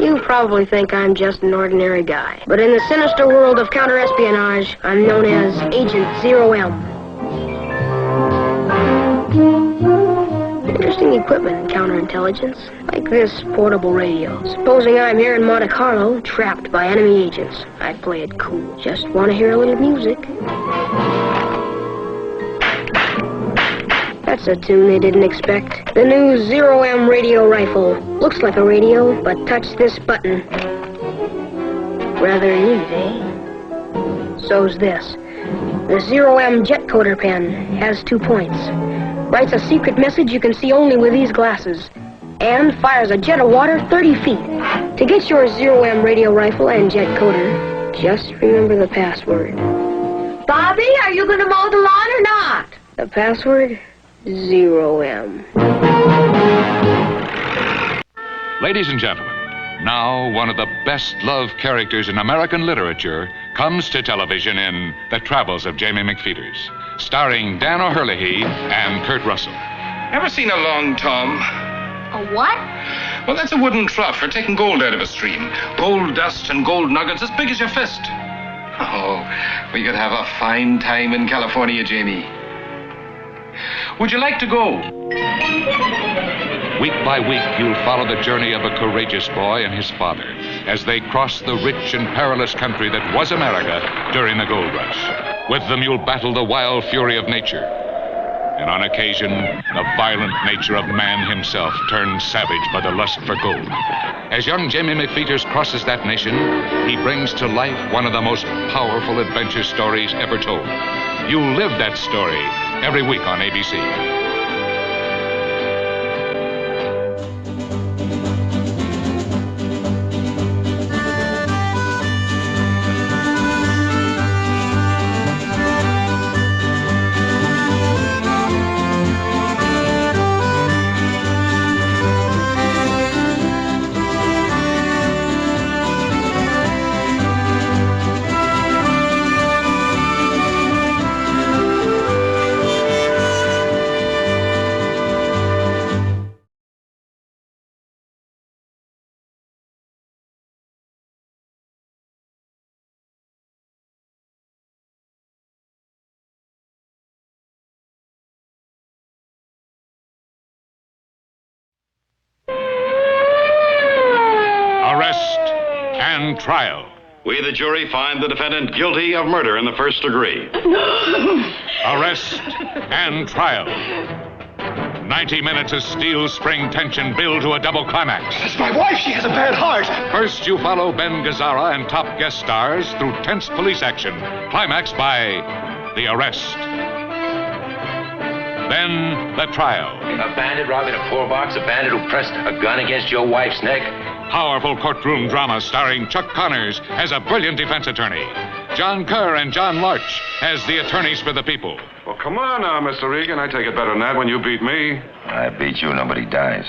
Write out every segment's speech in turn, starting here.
You probably think I'm just an ordinary guy. But in the sinister world of counter-espionage, I'm known as Agent Zero M. Interesting equipment in counterintelligence, like this portable radio. Supposing I'm here in Monte Carlo, trapped by enemy agents. I'd play it cool. Just want to hear a little music. That's a tune they didn't expect. The new Zero M radio rifle. Looks like a radio, but touch this button. Rather neat, eh? So's this. The Zero M jet coder pen has 2 points. Writes a secret message you can see only with these glasses. And fires a jet of water 30 feet. To get your Zero M radio rifle and jet coder, just remember the password. Bobby, are you going to mow the lawn or not? The password? Zero M. Ladies and gentlemen, now one of the best-loved characters in American literature comes to television in The Travels of Jamie McPheeters, starring Dan O'Herlihy and Kurt Russell. Ever seen a long tom? A what? Well, that's a wooden trough for taking gold out of a stream. Gold dust and gold nuggets as big as your fist. Oh, we could have a fine time in California, Jamie. Would you like to go? Week by week, you'll follow the journey of a courageous boy and his father as they cross the rich and perilous country that was America during the gold rush. With them, you'll battle the wild fury of nature. And on occasion, the violent nature of man himself turned savage by the lust for gold. As young Jamie McPheeters crosses that nation, he brings to life one of the most powerful adventure stories ever told. You'll live that story every week on ABC. Arrest and trial. We, the jury, find the defendant guilty of murder in the first degree. Arrest and trial. 90 minutes of steel spring tension build to a double climax. That's my wife. She has a bad heart. First, you follow Ben Gazzara and top guest stars through tense police action, climaxed by the arrest. Then, the trial. A bandit robbing a poor box, a bandit who pressed a gun against your wife's neck. Powerful courtroom drama starring Chuck Connors as a brilliant defense attorney. John Kerr and John Larch as the attorneys for the people. Well, come on now, Mr. Regan. I take it better than that when you beat me. I beat you, nobody dies.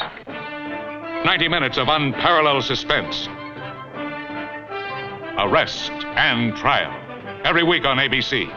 90 minutes of unparalleled suspense. Arrest and trial. Every week on ABC.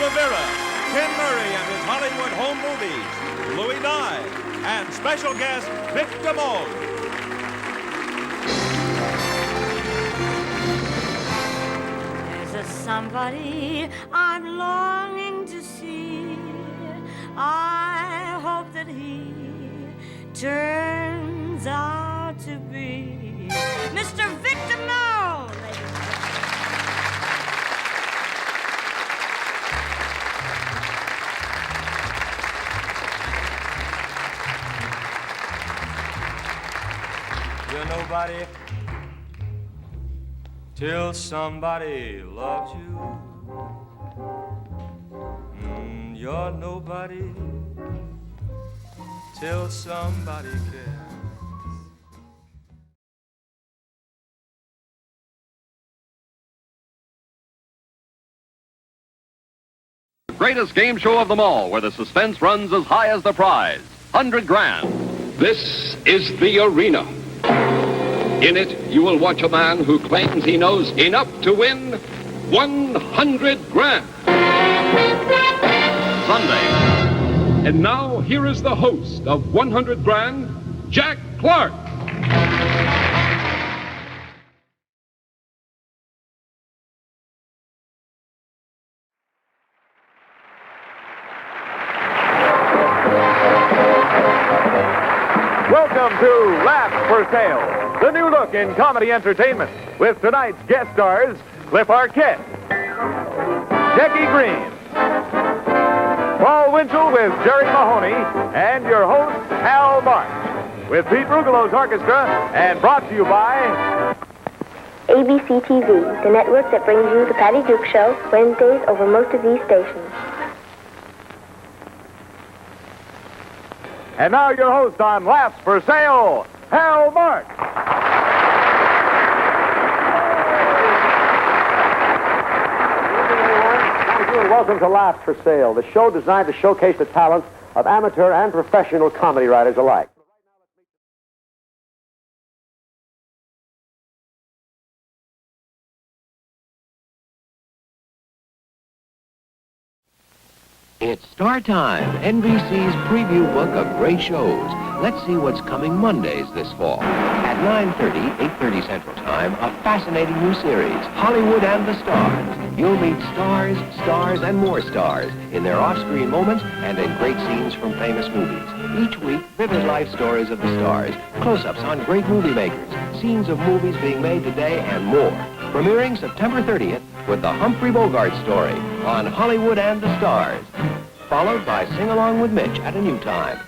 Rivera, Ken Murray and his Hollywood home movies, Louis Nye, and special guest Vic Damone. There's a somebody I'm longing to see. I hope that he turns out to be Mr. Vic Damone. You're nobody till somebody loves you. You're nobody till somebody cares. Greatest game show of them all, where the suspense runs as high as the prize. 100 grand. This is the arena. In it, you will watch a man who claims he knows enough to win 100 grand. Sunday. And now, here is the host of 100 grand, Jack Clark. Welcome to Laughs for Sale, the new look in comedy entertainment, with tonight's guest stars, Cliff Arquette, Jackie Green, Paul Winchell with Jerry Mahoney, and your host, Hal March, with Pete Rugelo's orchestra, and brought to you by ABC TV, the network that brings you The Patty Duke Show, Wednesdays over most of these stations. And now your host on Laughs for Sale, Hal March. Thank you and welcome to Laughs for Sale, the show designed to showcase the talents of amateur and professional comedy writers alike. It's Star Time, NBC's preview book of great shows. Let's see what's coming Mondays this fall. At 9:30, 8:30 Central Time, a fascinating new series, Hollywood and the Stars. You'll meet stars, stars, and more stars in their off-screen moments and in great scenes from famous movies. Each week, vivid life stories of the stars, close-ups on great movie makers, scenes of movies being made today, and more. Premiering September 30th with the Humphrey Bogart story on Hollywood and the Stars. Followed by Sing Along with Mitch at a new time.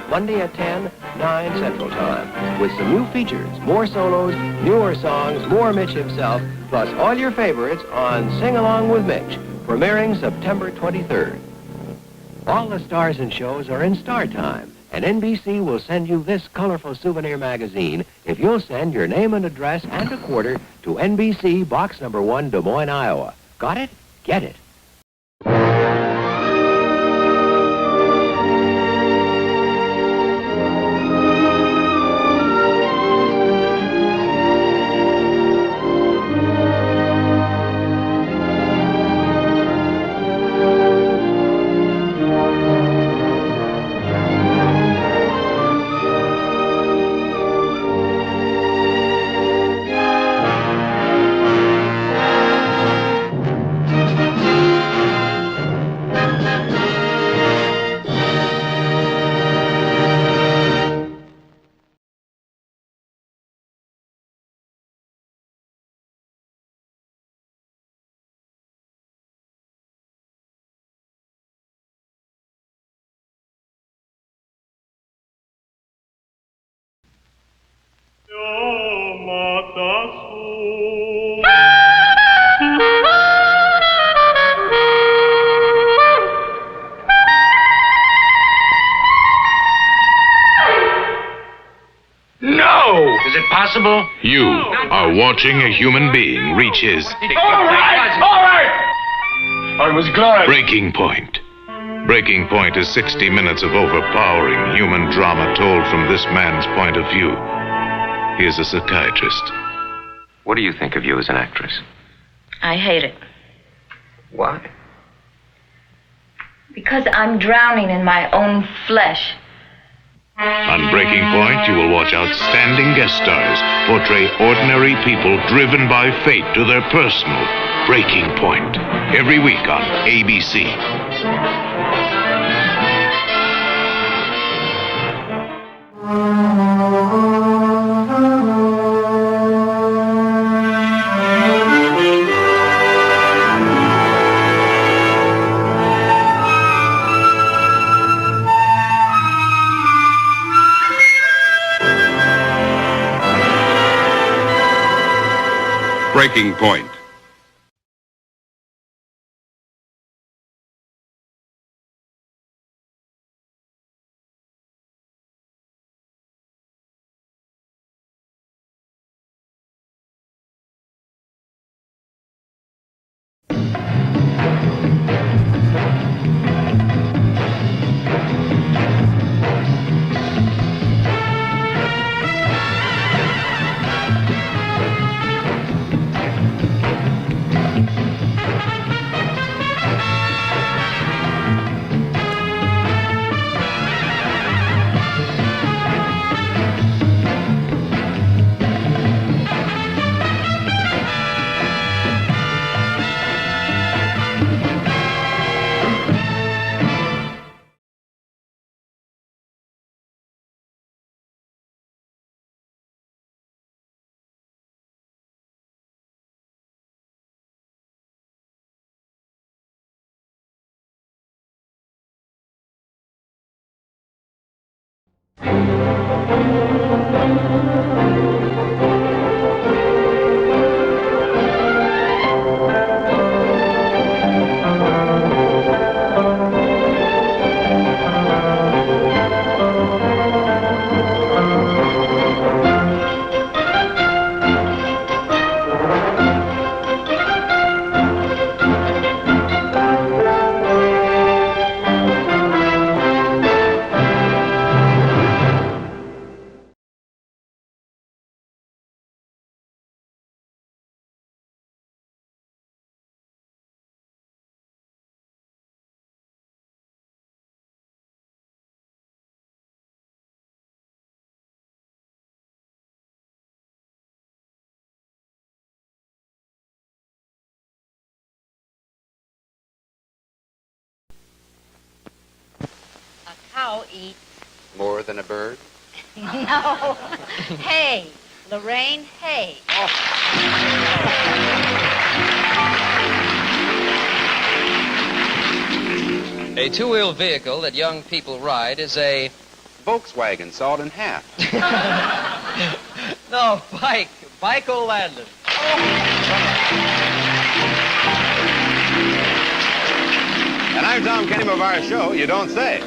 Monday at 10, 9 Central Time. With some new features, more solos, newer songs, more Mitch himself, plus all your favorites on Sing Along with Mitch. Premiering September 23rd. All the stars and shows are in Star Time. And NBC will send you this colorful souvenir magazine if you'll send your name and address and a quarter to NBC, Box Number 1, Des Moines, Iowa. Got it? Get it. Possible? You are watching a human being reach his... All right! I was glad. Breaking point. Breaking Point is 60 minutes of overpowering human drama told from this man's point of view. He is a psychiatrist. What do you think of you as an actress? I hate it. Why? Because I'm drowning in my own flesh. On Breaking Point, you will watch outstanding guest stars portray ordinary people driven by fate to their personal breaking point. Every week on ABC. Breaking Point. Cow eats. More than a bird? No. Hay. Lorraine, hay. A two-wheel vehicle that young people ride is a... Volkswagen sawed in half. No, bike. Bilko Landon. And I'm Tom Kenny of our show, You Don't Say.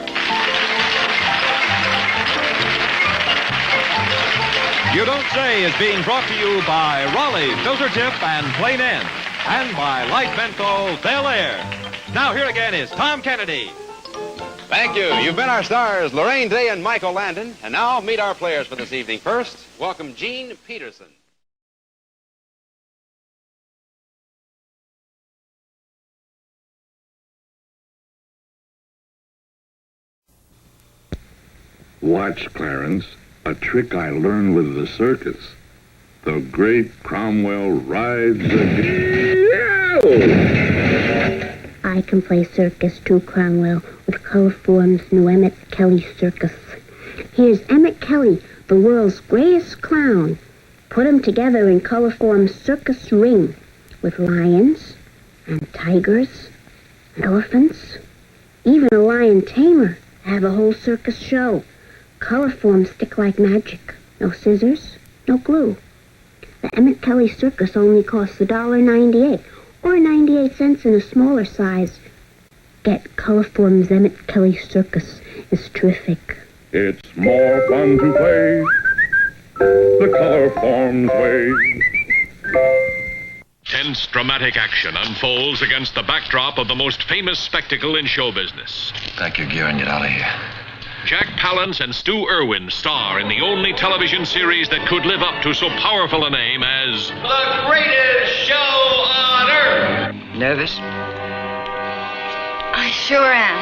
You Don't Say is being brought to you by Raleigh, Filter Tip, and Plain End, and by Light Bentho, Bel Air. Now here again is Tom Kennedy. Thank you. You've been our stars, Lorraine Day and Michael Landon. And now meet our players for this evening. First, welcome Gene Peterson. Watch, Clarence, a trick I learned with the circus. The great Cromwell rides again. I can play circus too, Cromwell, with Coliform's new Emmett Kelly circus. Here's Emmett Kelly, the world's greatest clown. Put him together in Coliform's circus ring with lions and tigers and elephants, even a lion tamer. Have a whole circus show. Coliforms stick like magic. No scissors, no glue. The Emmett Kelly circus only costs $1.98 or 98 cents in a smaller size. Get Coliform's Emmett Kelly circus. It's terrific. It's more fun to play the Coliform's way. Tense, dramatic action unfolds against the backdrop of the most famous spectacle in show business. Pack your gear and get out of here. Jack Palance and Stu Irwin star in the only television series that could live up to so powerful a name as... The greatest show on earth! I Nervous? sure am.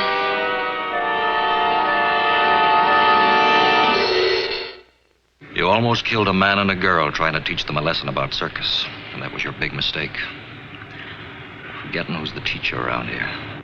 You almost killed a man and a girl trying to teach them a lesson about circus. And that was your big mistake. Forgetting who's the teacher around here.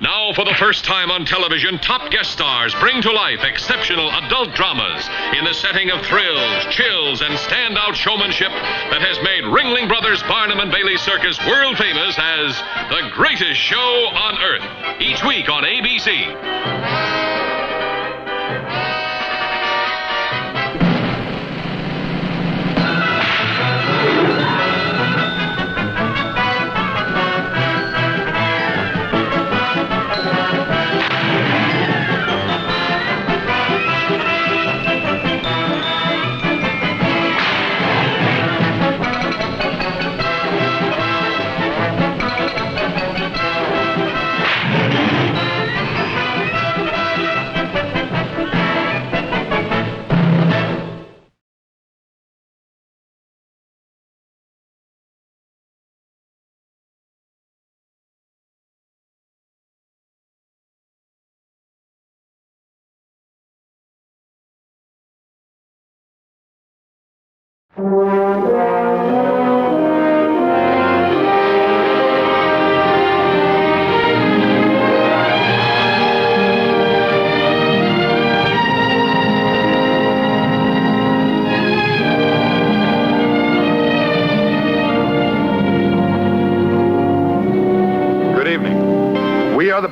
Now, for the first time on television, top guest stars bring to life exceptional adult dramas in the setting of thrills, chills, and standout showmanship that has made Ringling Brothers Barnum and Bailey Circus world famous as the greatest show on earth. Each week on ABC.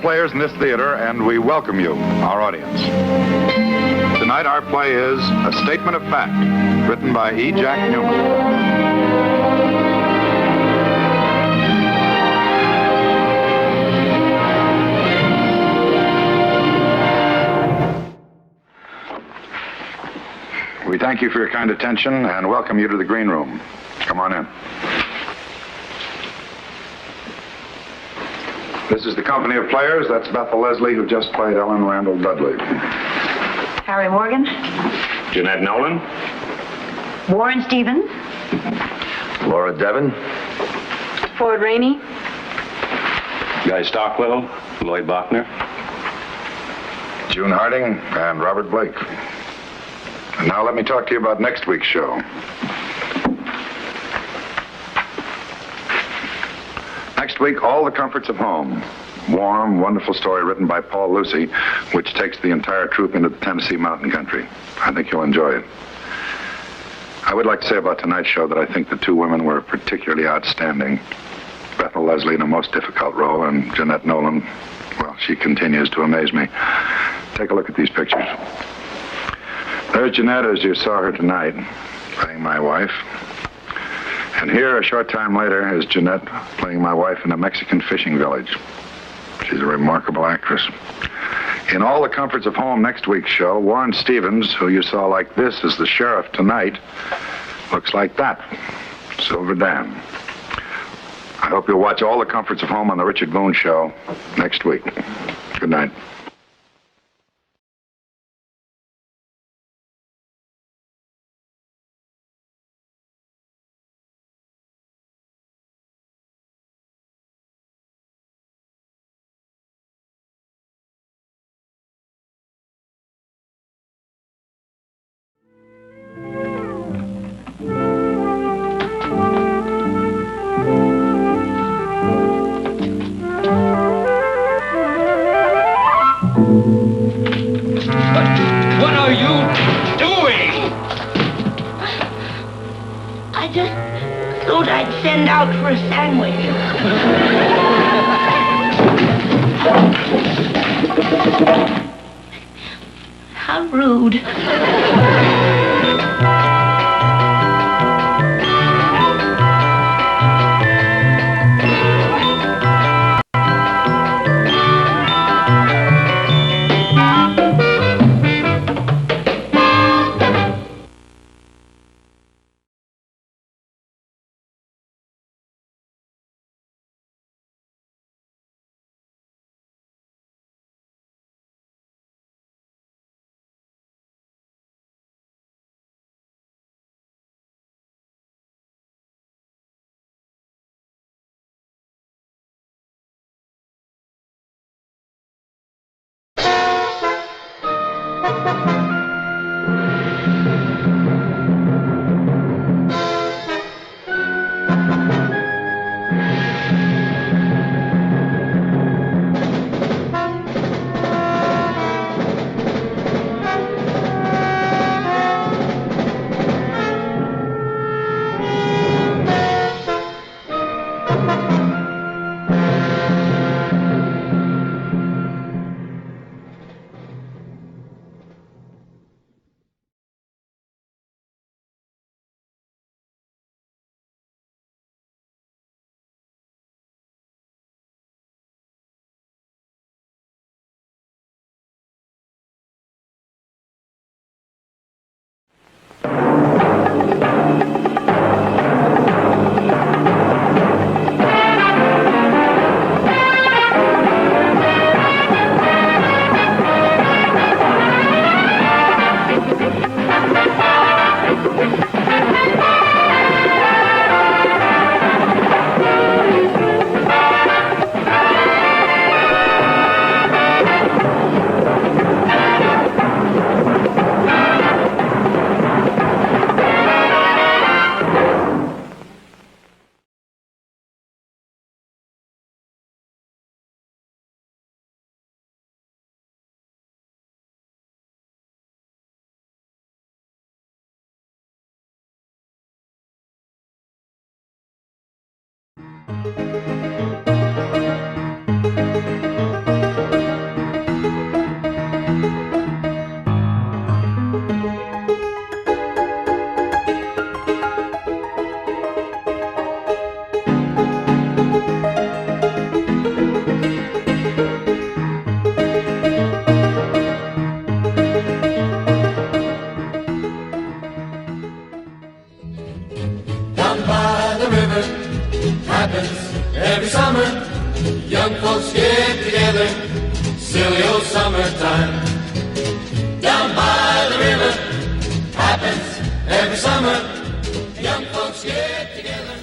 Players in this theater, and we welcome you, our audience. Tonight, our play is A Statement of Fact, written by E. Jack Newman. We thank you for your kind attention and welcome you to the green room. Come on in. This is the company of players. That's Bethel Leslie, who just played Ellen Randall Dudley. Harry Morgan. Jeanette Nolan. Warren Stevens. Laura Devon. Ford Rainey. Guy Stockwell. Lloyd Bachner. June Harding and Robert Blake. And now let me talk to you about next week's show. Next week, All the Comforts of Home. Warm, wonderful story written by Paul Lucy, which takes the entire troupe into the Tennessee mountain country. I think you'll enjoy it. I would like to say about tonight's show that I think the two women were particularly outstanding. Bethel Leslie in a most difficult role, and Jeanette Nolan, well, she continues to amaze me. Take a look at these pictures. There's Jeanette as you saw her tonight, playing my wife. And here, a short time later, is Jeanette playing my wife in a Mexican fishing village. She's a remarkable actress. In All the Comforts of Home next week's show, Warren Stevens, who you saw like this as the sheriff tonight, looks like that, Silver Dan. I hope you'll watch All the Comforts of Home on the Richard Boone Show next week. Good night. Send out for a sandwich. How rude. Every summer, young folks get together, silly old summertime. Down by the river, happens every summer, young folks get together.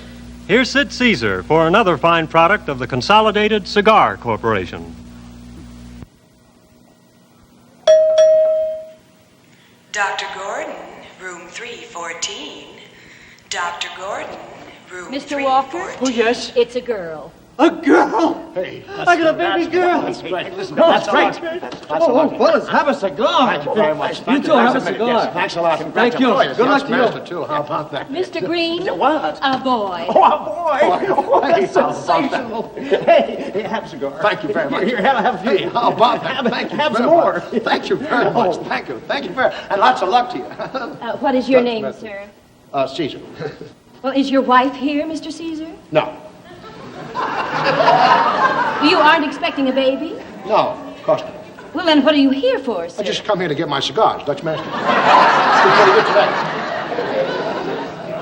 Here's Sid Caesar for another fine product of the Consolidated Cigar Corporation. Dr. Gordon, room 314. Dr. Gordon, room Mr. Walker? Oh, yes? It's a girl. A girl? Hey, I got a baby girl. That's great. Listen, No, that's that's great. Oh, fellas, have a cigar. Thank you very much. You two have a cigar. Yes, thanks a lot. Thank you. Good luck to you. Master, too. How about that? Mr. Green? What? A boy. Oh, a boy. Oh, that's sensational. Hey, have a cigar. Thank you very much. Here, have a few. Hey, how about that? Thank you have very some more. much. Thank you very much. Thank you. Thank you very much. And lots of luck to you. What is your name, sir? Caesar. Well, is your wife here, Mr. Caesar? No. You aren't expecting a baby? No, of course not. Well, then what are you here for, sir? I just come here to get my cigars, Dutch master. It's pretty good today.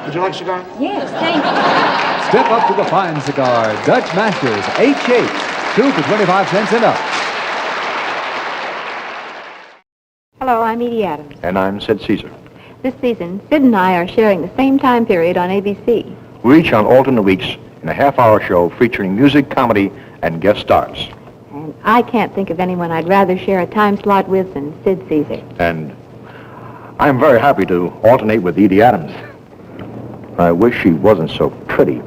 Would you like a cigar? Yes, thank you. Step up to the fine cigar, Dutch Masters, H8, 2 for 25 cents and up. Hello, I'm Edie Adams. And I'm Sid Caesar. This season, Sid and I are sharing the same time period on ABC. We're each on alternate weeks in a half-hour show featuring music, comedy, and guest stars. And I can't think of anyone I'd rather share a time slot with than Sid Caesar. And I'm very happy to alternate with Edie Adams. I wish she wasn't so pretty.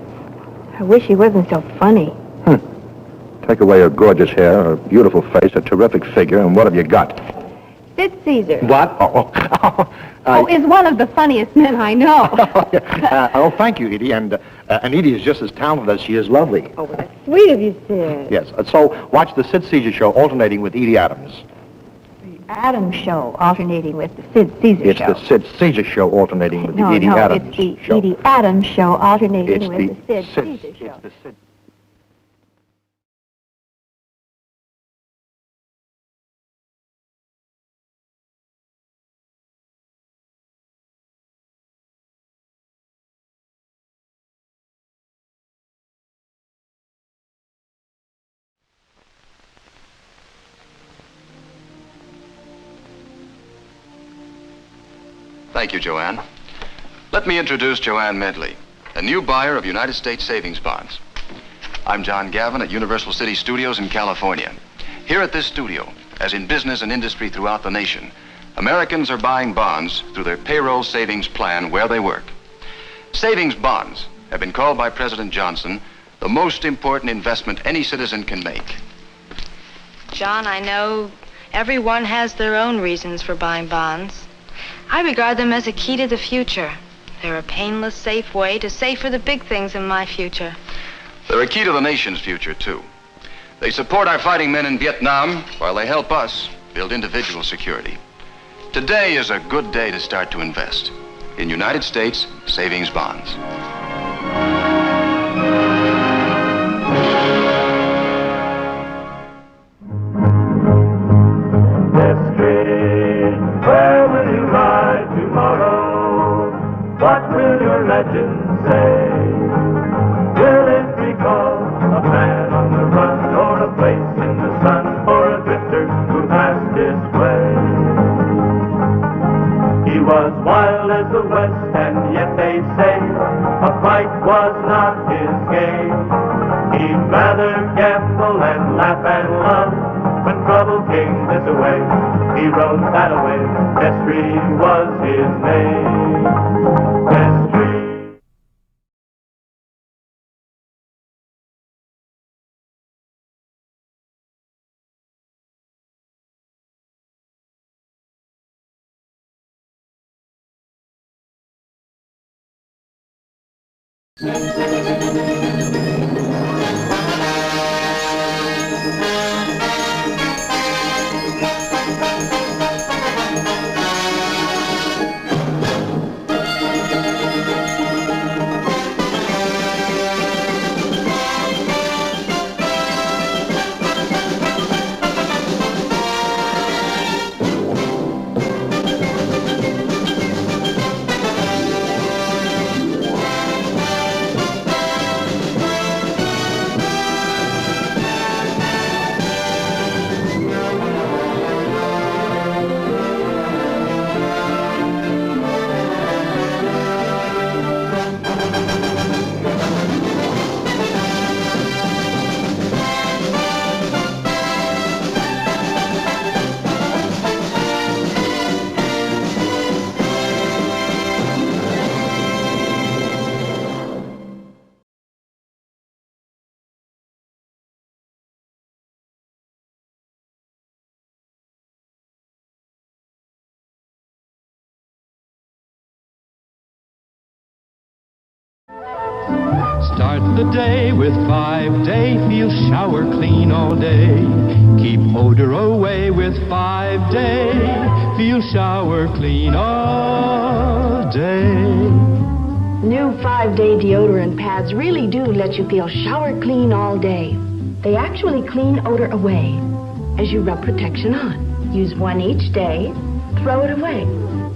I wish he wasn't so funny. Take away her gorgeous hair, her beautiful face, her terrific figure, and what have you got? Sid Caesar. What? Is one of the funniest men I know. Thank you, Edie. And Edie is just as talented as she is lovely. Oh, well, that's sweet of you, Sid. Yes. So watch the Sid Caesar show alternating with Edie Adams. The Adams show alternating with the Sid Caesar It's show. the Sid Caesar show alternating with No, the Edie Adams it's the show. Edie Adams show alternating It's with the the Sid Sid- Caesar show. it's the Sid- Thank you, Joanne. Let me introduce Joanne Medley, a new buyer of United States savings bonds. I'm John Gavin at Universal City Studios in California. Here at this studio, as in business and industry throughout the nation, Americans are buying bonds through their payroll savings plan where they work. Savings bonds have been called by President Johnson the most important investment any citizen can make. John, I know everyone has their own reasons for buying bonds. I regard them as a key to the future. They're a painless, safe way to save for the big things in my future. They're a key to the nation's future, too. They support our fighting men in Vietnam while they help us build individual security. Today is a good day to start to invest in United States savings bonds. Destry, where will you ride tomorrow? What will your legend say? Will it recall a man on the run, or a place in the sun, or a drifter who passed this way? He was wild as the West, and yet they say a fight was not his game. He'd rather gamble and laugh and love when trouble came this way. He rode that away. Destry was his name. Destry. Start the day with 5-day, feel shower clean all day. Keep odor away with 5-day, feel shower clean all day. New 5-day deodorant pads really do let you feel shower clean all day. They actually clean odor away as you rub protection on. Use one each day, throw it away.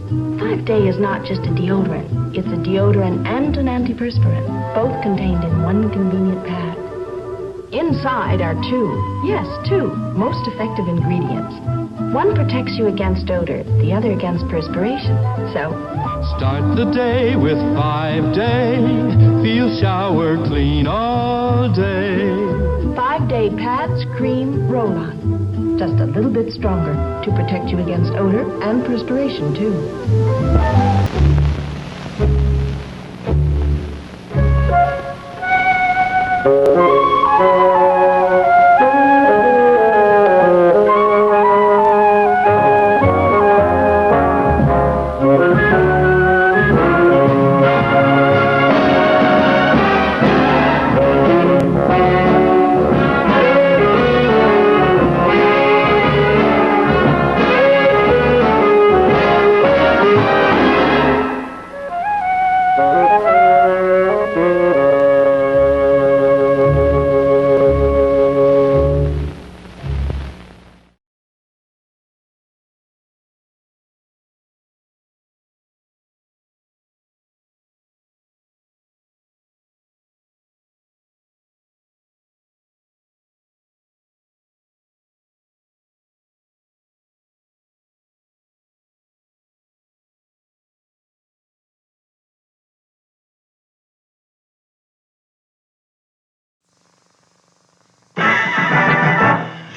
5-day is not just a deodorant. It's a deodorant and an antiperspirant, both contained in one convenient pad. Inside are two most effective ingredients. One protects you against odor, the other against perspiration. So, start the day with 5-day, feel shower clean all day. 5-day pads, cream, roll-on. Just a little bit stronger to protect you against odor and perspiration, too.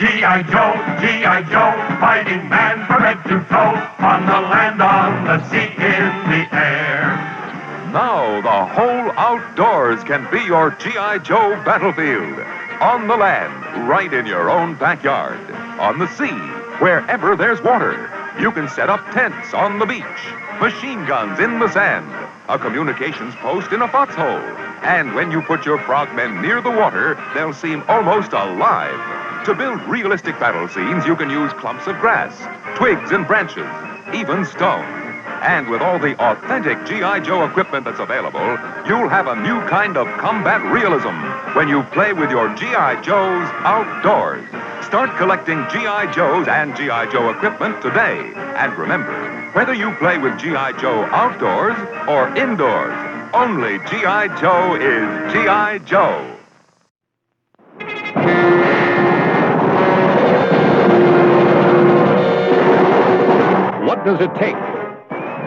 G.I. Joe, G.I. Joe, fighting man from head to toe, on the land, on the sea, in the air. Now the whole outdoors can be your G.I. Joe battlefield. On the land, right in your own backyard. On the sea, wherever there's water. You can set up tents on the beach, machine guns in the sand, a communications post in a foxhole. And when you put your frogmen near the water, they'll seem almost alive. To build realistic battle scenes, you can use clumps of grass, twigs and branches, even stone. And with all the authentic G.I. Joe equipment that's available, you'll have a new kind of combat realism when you play with your G.I. Joes outdoors. Start collecting G.I. Joes and G.I. Joe equipment today. And remember, whether you play with G.I. Joe outdoors or indoors, only G.I. Joe is G.I. Joe. What does it take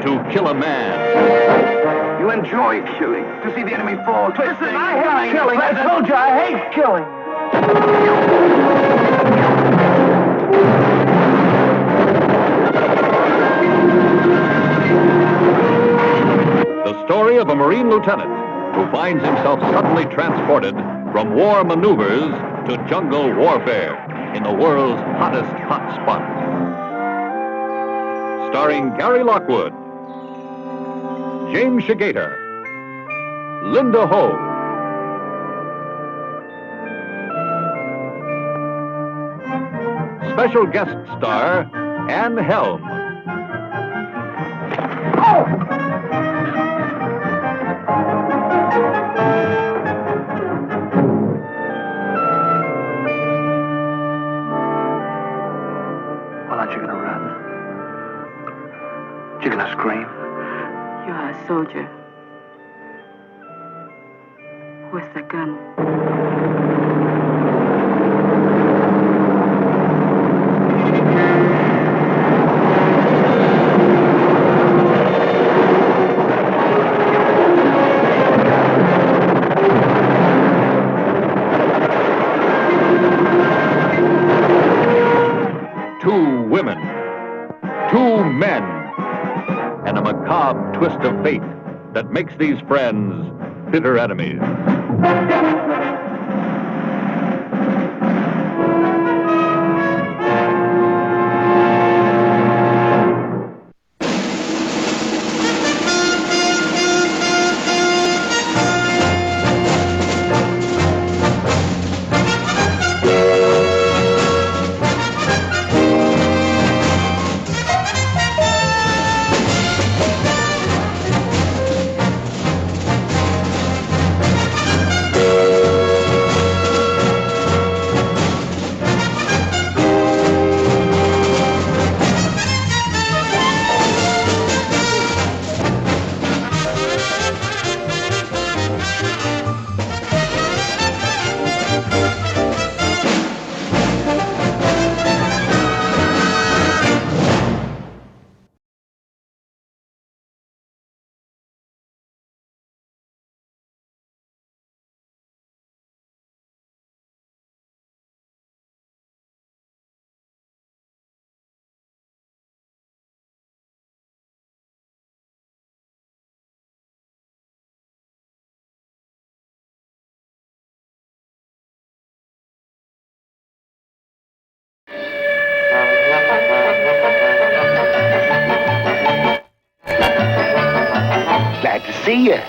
to kill a man? You enjoy killing, to see the enemy fall. Listen, I hate killing. I told you I hate killing. The story of a Marine lieutenant who finds himself suddenly transported from war maneuvers to jungle warfare in the world's hottest hot spot. Starring Gary Lockwood, James Shigater, Linda Ho, special guest star Anne Helm. Well, aren't you going to run? You're going to scream? You're a soldier. With a gun. Two women, two men, and a macabre twist of fate that makes these friends bitter enemies. Glad to see you.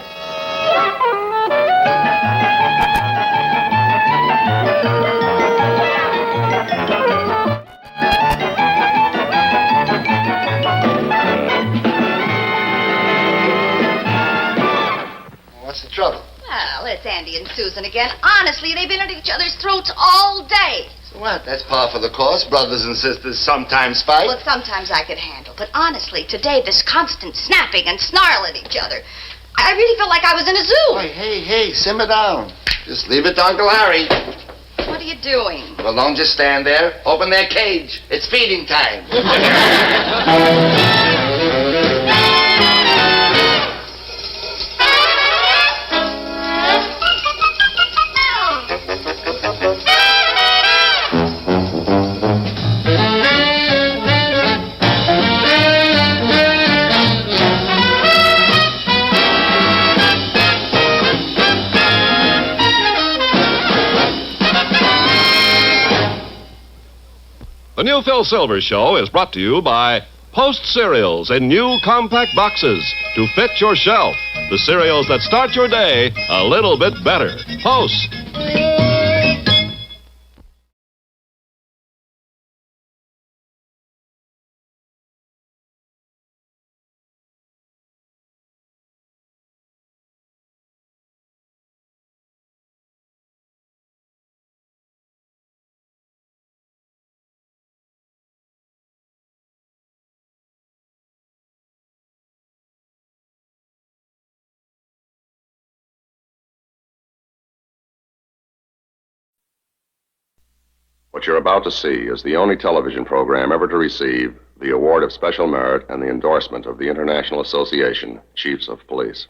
What's the trouble? Well, it's Andy and Susan again. Honestly, they've been at each other's throats all day. So what? That's par for the course. Brothers and sisters sometimes fight. Well, sometimes I could handle. But honestly, today, this constant snapping and snarl at each other, I really felt like I was in a zoo. Boy, hey, simmer down. Just leave it to Uncle Harry. What are you doing? Well, don't just stand there. Open their cage. It's feeding time. The new Phil Silver Show is brought to you by Post cereals in new compact boxes to fit your shelf. The cereals that start your day a little bit better. Post. What you're about to see is the only television program ever to receive the Award of Special Merit and the endorsement of the International Association Chiefs of Police.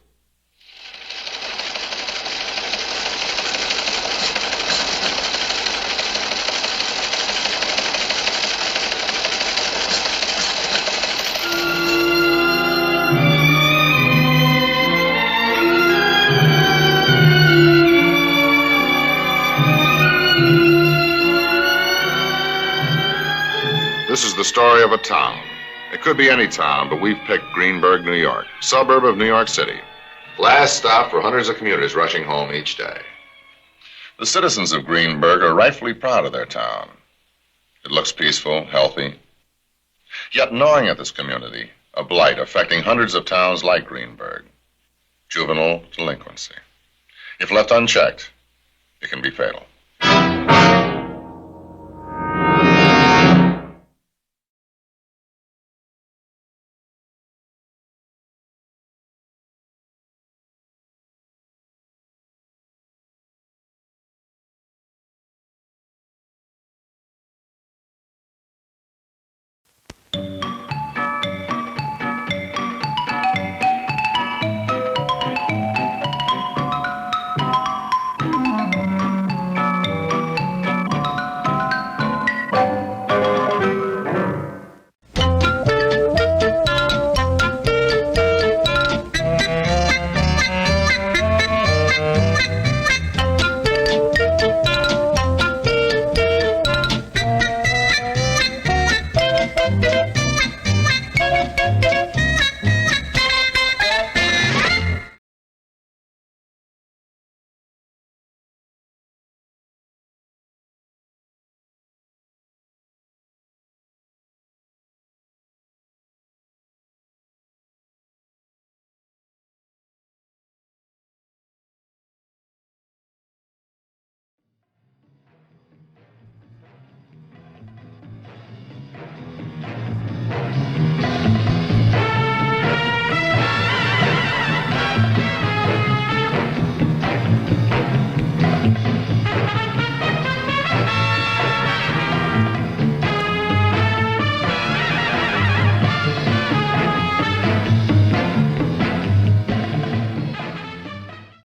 This is the story of a town. It could be any town, but we've picked Greenburgh, New York, suburb of New York City. Last stop for hundreds of commuters rushing home each day. The citizens of Greenburgh are rightfully proud of their town. It looks peaceful, healthy. Yet gnawing at this community, a blight affecting hundreds of towns like Greenburgh. Juvenile delinquency. If left unchecked, it can be fatal.